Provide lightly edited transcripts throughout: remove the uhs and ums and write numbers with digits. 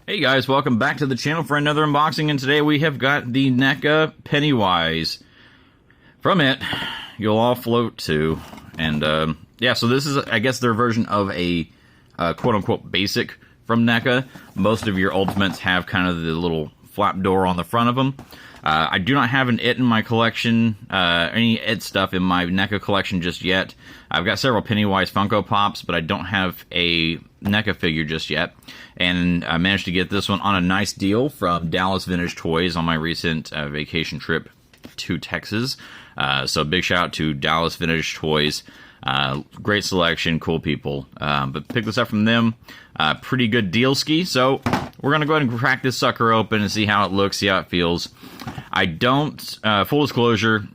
Hey guys, welcome back to the channel for another unboxing, and today we have got the Neca Pennywise. From it, you'll all float too, and yeah, so this is, I guess, their version of a quote-unquote basic from Neca. Most of your Ultimates have kind of the little flap door on the front of them. I do not have an It in my collection, any It stuff in my Neca collection just yet. I've got several Pennywise Funko Pops, but I don't have a Neca figure just yet. And I managed to get this one on a nice deal from Dallas Vintage Toys on my recent vacation trip to Texas. So big shout out to Dallas Vintage Toys. Great selection, cool people. But pick this up from them. Pretty good deal ski. So we're going to go ahead and crack this sucker open and see how it looks, see how it feels. I don't, full disclosure,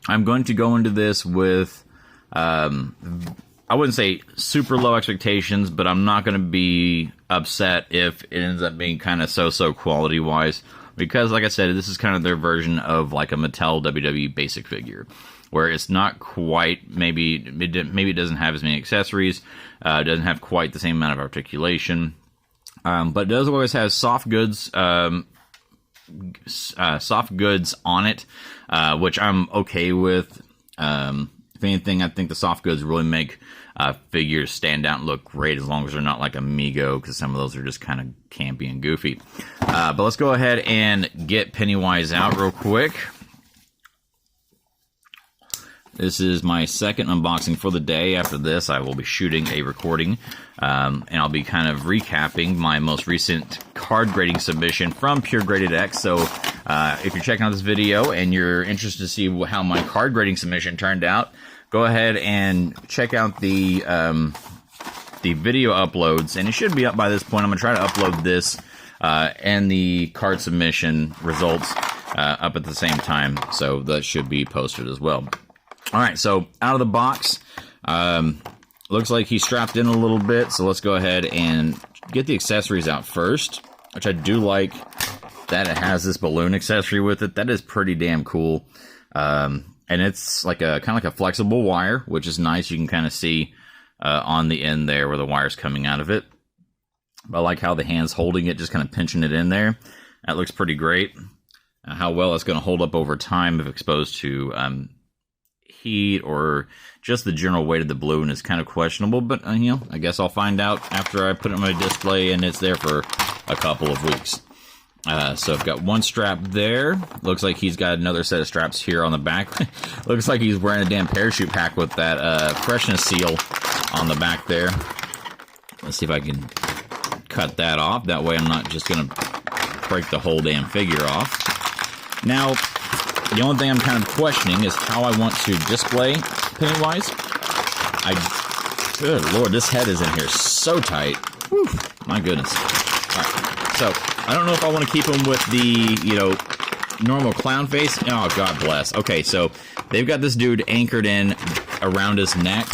I'm going to go into this with, I wouldn't say super low expectations, but I'm not going to be upset if it ends up being kind of so-so quality-wise. Because, like I said, this is kind of their version of like a Mattel WWE basic figure, where it's not quite, maybe it doesn't have as many accessories, it doesn't have quite the same amount of articulation, but it does always have soft goods on it, which I'm okay with. If anything, I think the soft goods really make figures stand out and look great, as long as they're not like Amigo, because some of those are just kind of campy and goofy. But let's go ahead and get Pennywise out real quick. This is my second unboxing for the day. After this, I will be shooting a recording, and I'll be kind of recapping my most recent card grading submission from Pure Graded X. So if you're checking out this video and you're interested to see how my card grading submission turned out, go ahead and check out the video uploads, and it should be up by this point. I'm going to try to upload this and the card submission results up at the same time, so that should be posted as well. Alright, so out of the box, looks like he's strapped in a little bit, so let's go ahead and get the accessories out first, which I do like that it has this balloon accessory with it. That is pretty damn cool. And it's like a kind of like a flexible wire, which is nice. You can kind of see on the end there where the wire's coming out of it. I like how the hand's holding it, just kind of pinching it in there. That looks pretty great. How well it's going to hold up over time if exposed to heat or just the general weight of the balloon is kind of questionable, but you know, I guess I'll find out after I put it on my display and it's there for a couple of weeks. So I've got one strap there. Looks like he's got another set of straps here on the back. Looks like he's wearing a damn parachute pack with that freshness seal on the back there. Let's see if I can cut that off. That way I'm not just going to break the whole damn figure off. Now, the only thing I'm kind of questioning is how I want to display Pennywise. Good lord, this head is in here so tight. Whew, my goodness. Alright, so I don't know if I want to keep him with the, you know, normal clown face. Oh, God bless. Okay, so they've got this dude anchored in around his neck.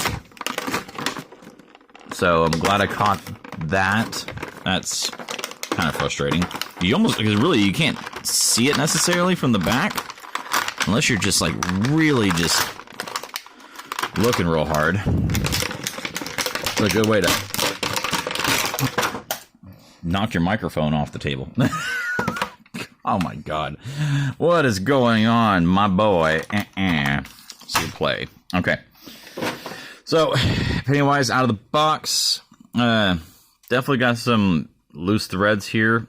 So I'm glad I caught that. That's kind of frustrating. You almost, because really you can't see it necessarily from the back. Unless you're just, like, really just looking real hard. It's a good way to knock your microphone off the table. Oh, my God. What is going on, my boy? See play. Okay. So, Pennywise out of the box. Definitely got some loose threads here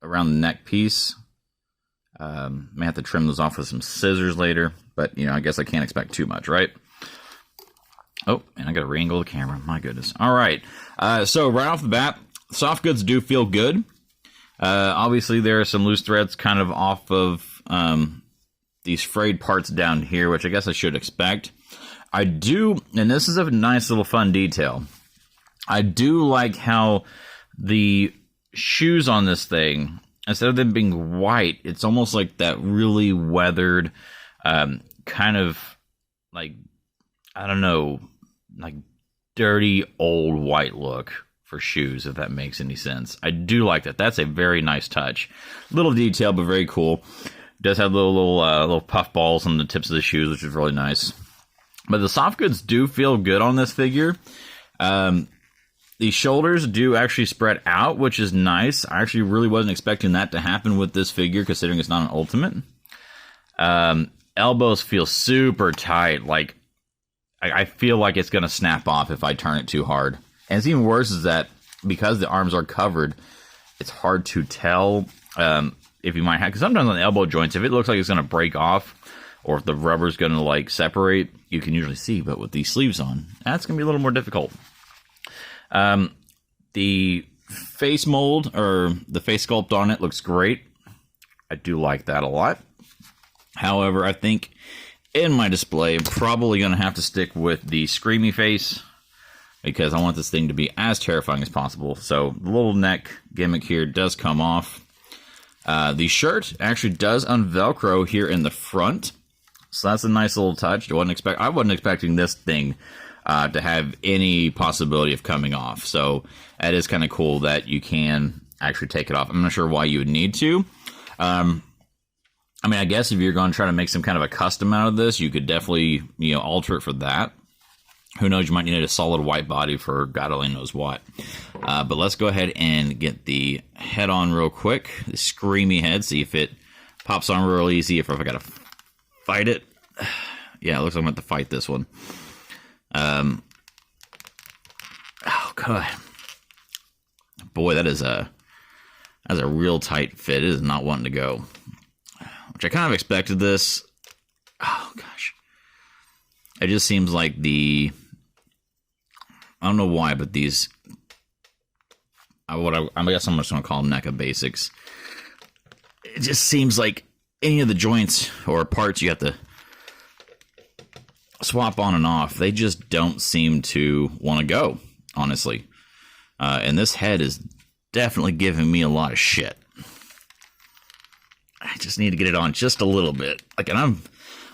around the neck piece. May have to trim those off with some scissors later, but, you know, I guess I can't expect too much, right? Oh, and I got to re-angle the camera. My goodness. All right. So right off the bat, soft goods do feel good. Obviously, there are some loose threads kind of off of these frayed parts down here, which I guess I should expect. I do, and this is a nice little fun detail. I do like how the shoes on this thing, instead of them being white, it's almost like that really weathered, kind of like, I don't know, like dirty old white look for shoes, if that makes any sense. I do like that. That's a very nice touch. Little detail, but very cool. Does have little puff balls on the tips of the shoes, which is really nice. But the soft goods do feel good on this figure. The shoulders do actually spread out, which is nice. I actually really wasn't expecting that to happen with this figure, considering it's not an ultimate. Elbows feel super tight. Like, I feel like it's going to snap off if I turn it too hard. And it's even worse is that because the arms are covered, it's hard to tell if you might have... Because sometimes on the elbow joints, if it looks like it's going to break off, or if the rubber's going to, like, separate, you can usually see. But with these sleeves on, that's going to be a little more difficult. The face mold, or the face sculpt on it, looks great. I do like that a lot. However, I think in my display, I'm probably going to have to stick with the Screamy face, because I want this thing to be as terrifying as possible. So, the little neck gimmick here does come off. The shirt actually does unvelcro here in the front. So that's a nice little touch. I wasn't expecting this thing to have any possibility of coming off. So that is kind of cool that you can actually take it off. I'm not sure why you would need to. I mean, I guess if you're going to try to make some kind of a custom out of this, you could definitely, alter it for that. Who knows, you might need a solid white body for God only knows what. But let's go ahead and get the head on real quick. The Screamy head, see if it pops on real easy, if I got to fight it. Yeah, it looks like I'm going to have to fight this one. Oh, God. Boy, that is a real tight fit. It is not wanting to go. Which I kind of expected this. Oh, gosh. It just seems like I don't know why, but these... I guess I'm just going to call them NECA Basics. It just seems like any of the joints or parts you have to swap on and off, they just don't seem to want to go, honestly. And this head is definitely giving me a lot of shit. I just need to get it on just a little bit. Like, and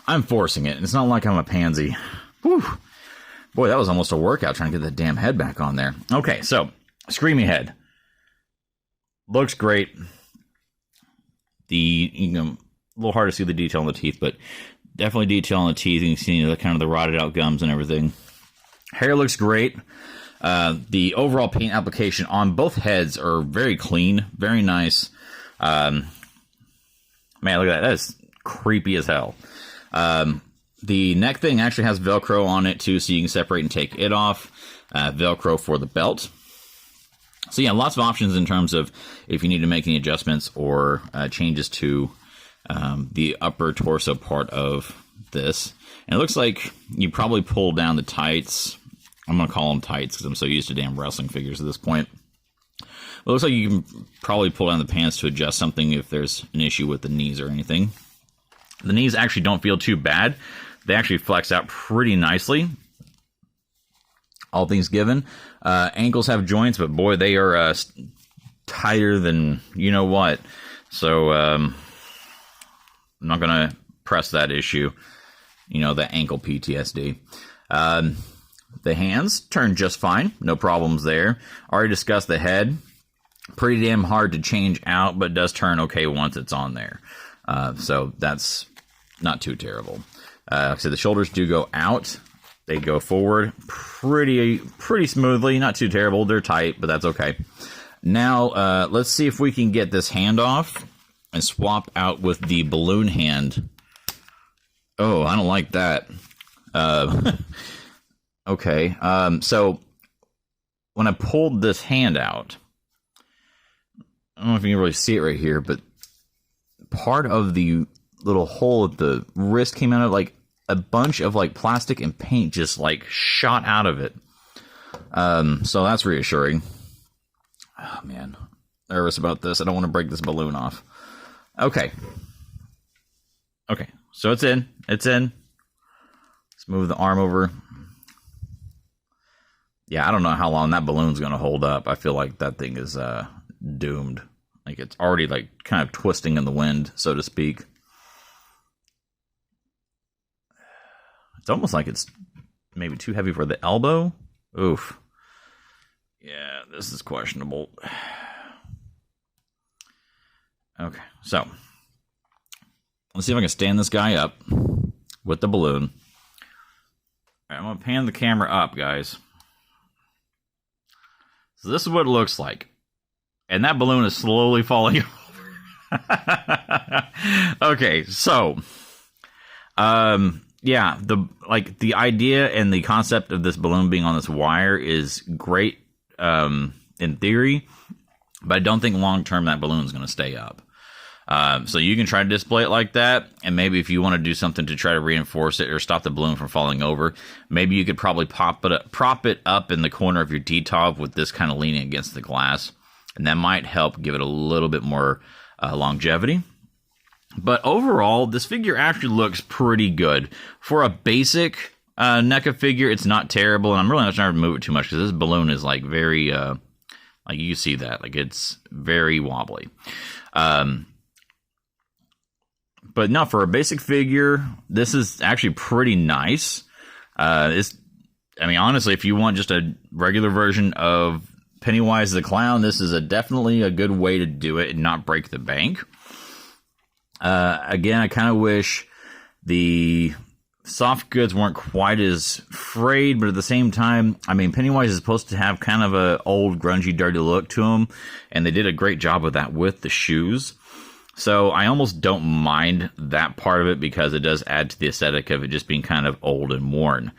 I'm forcing it. It's not like I'm a pansy. Whew. Boy, that was almost a workout trying to get that damn head back on there. Okay, so Screamy head looks great. A little hard to see the detail on the teeth, but definitely detail on the teeth. You can see the kind of the rotted out gums and everything. Hair looks great. The overall paint application on both heads are very clean, very nice. Man, look at that. That is creepy as hell. The neck thing actually has Velcro on it too, so you can separate and take it off. Velcro for the belt. So yeah, lots of options in terms of if you need to make any adjustments or changes to the upper torso part of this. And it looks like you probably pull down the tights. I'm going to call them tights because I'm so used to damn wrestling figures at this point. It looks like you can probably pull down the pants to adjust something if there's an issue with the knees or anything. The knees actually don't feel too bad. They actually flex out pretty nicely, all things given. Ankles have joints, but boy, they are tighter than you know what. So I'm not going to press that issue, the ankle PTSD. The hands turn just fine. No problems there. Already discussed the head. Pretty damn hard to change out, but does turn okay once it's on there. So that's not too terrible. So the shoulders do go out. They go forward pretty smoothly. Not too terrible. They're tight, but that's okay. Now, let's see if we can get this hand off and swap out with the balloon hand. Oh, I don't like that. Okay. So when I pulled this hand out, I don't know if you can really see it right here, but part of the little hole at the wrist came out of like a bunch of like plastic and paint just like shot out of it. So that's reassuring. Oh man, nervous about this. I don't want to break this balloon off. Okay. So it's in. Let's move the arm over. Yeah, I don't know how long that balloon's going to hold up. I feel like that thing is doomed. Like it's already like kind of twisting in the wind, so to speak. It's almost like it's maybe too heavy for the elbow. Oof. Yeah, this is questionable. Okay, so let's see if I can stand this guy up with the balloon. All right, I'm going to pan the camera up, guys. So this is what it looks like. And that balloon is slowly falling over. Okay, so yeah, the idea and the concept of this balloon being on this wire is great in theory, but I don't think long term that balloon is going to stay up. So you can try to display it like that, and maybe if you want to do something to try to reinforce it or stop the balloon from falling over, maybe you could probably prop it up in the corner of your D-top with this kind of leaning against the glass, and that might help give it a little bit more longevity. But overall, this figure actually looks pretty good. For a basic NECA figure, it's not terrible, and I'm really not trying to move it too much because this balloon is like very, like you see that, like it's very wobbly. But no, for a basic figure, this is actually pretty nice. I mean, honestly, if you want just a regular version of Pennywise the Clown, this is definitely a good way to do it and not break the bank. Again, I kind of wish the soft goods weren't quite as frayed, but at the same time, I mean, Pennywise is supposed to have kind of a old, grungy, dirty look to him, and they did a great job with that with the shoes. So I almost don't mind that part of it because it does add to the aesthetic of it just being kind of old and worn.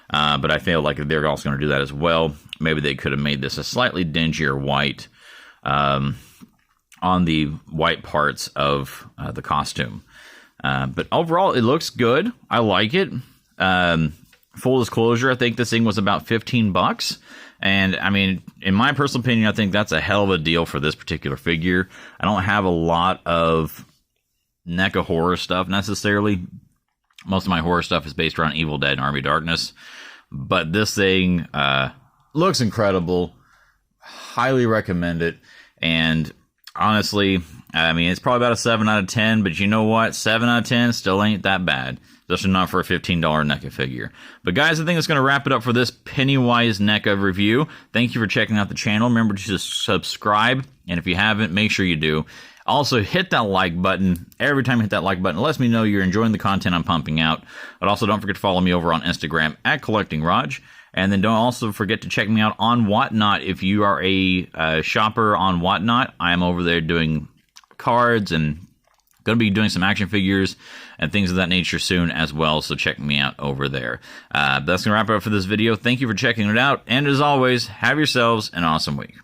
But I feel like if they're also going to do that as well, maybe they could have made this a slightly dingier white on the white parts of the costume. But overall, it looks good. I like it. Full disclosure, I think this thing was about $15. And, I mean, in my personal opinion, I think that's a hell of a deal for this particular figure. I don't have a lot of NECA horror stuff, necessarily. Most of my horror stuff is based around Evil Dead and Army of Darkness. But this thing looks incredible. Highly recommend it. And, honestly, I mean, it's probably about a 7 out of 10. But you know what? 7 out of 10 still ain't that bad. Especially not for a $15 NECA figure. But guys, I think that's going to wrap it up for this Pennywise NECA review. Thank you for checking out the channel. Remember to subscribe, and if you haven't, make sure you do. Also, hit that like button. Every time you hit that like button, it lets me know you're enjoying the content I'm pumping out. But also, don't forget to follow me over on Instagram at CollectingRaj. And then don't also forget to check me out on Whatnot. If you are a shopper on Whatnot, I am over there doing cards and going to be doing some action figures and things of that nature soon as well, so check me out over there. That's going to wrap it up for this video. Thank you for checking it out, and as always, have yourselves an awesome week.